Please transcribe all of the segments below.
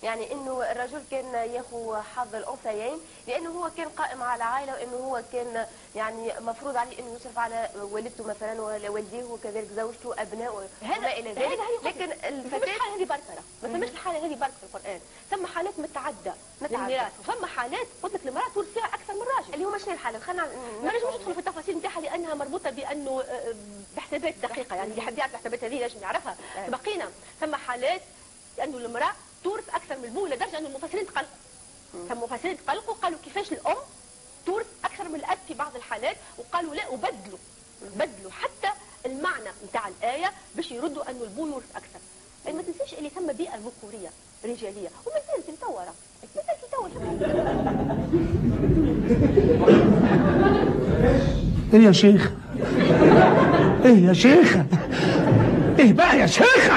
يعني انه الرجل كان ياخذ حظ الانثيين لانه هو كان قائم على عائله، وانه هو كان يعني مفروض عليه انه يصرف على والدته مثلا ووالديه وكذلك زوجته ابنائه وما الى ذلك. لكن الفتاه الحاله هذه بركه، ما فماش الحاله هذه بركه في القران، ثم حالات متعدده للميراث، وثم حالات قلت لك المراه تورث فيها اكثر من راجل. اللي هما شنو الحالات؟ خلينا ما نجمش ندخل في التفاصيل نتاعها لانها مربوطه بانه بحسابات دقيقه، يعني اللي حد يعرف الحسابات هذه لازم يعرفها. بقينا ثم حالات انه المراه تورث اكثر من البو، لدرجه ان المفسرين تقلقوا. ثم المفسرين تقلقوا قالوا كيفاش الام تورث اكثر من الاب في بعض الحالات، وقالوا لا وبدلوا حتى المعنى نتاع الايه باش يردوا انه البو يورث اكثر. يعني ما تنسيش اللي ثم بيئه ذكوريه رجاليه وما زالت متطوره. ايه يا شيخ؟ ايه يا شيخ؟ ايه بقى يا شيخ؟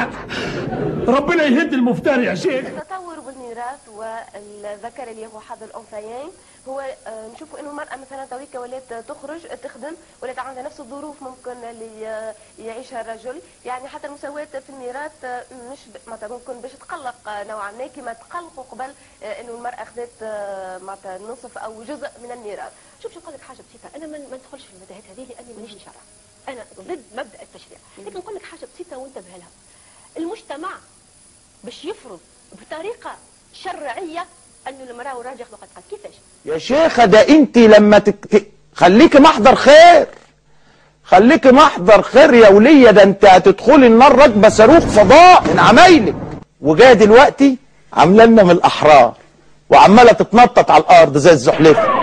ربنا يهد المفتري يا شيخ. التطور بالميراث والذكر اللي هو حظ الانثيين هو نشوفوا انه المراه مثلا تويكا ولات تخرج تخدم، ولات عندها نفس الظروف ممكن اللي يعيشها الرجل. يعني حتى المساواه في الميراث مش معناتها ممكن باش تقلق نوعا ما كما تقلقوا قبل انه المراه اخذت معناتها نصف او جزء من الميراث. شوف نقول لك حاجه بسيطه، انا ما ندخلش في المتاهات هذه لاني مانيش نشرع، انا ضد مبدا التشريع، لكن نقول لك حاجه بسيطه وانتبه لها. المجتمع باش يفرض بطريقه شرعيه انه المراه والراجل ياخذوا قد كيفاش؟ يا شيخه ده انت لما خليكي محضر خير، خليكي محضر خير يا وليه، ده انت هتدخلي النار راكبه صاروخ فضاء من عمايلك، وجايه دلوقتي عامله لنا من الاحرار وعماله تتنطط على الارض زي الزحلفه.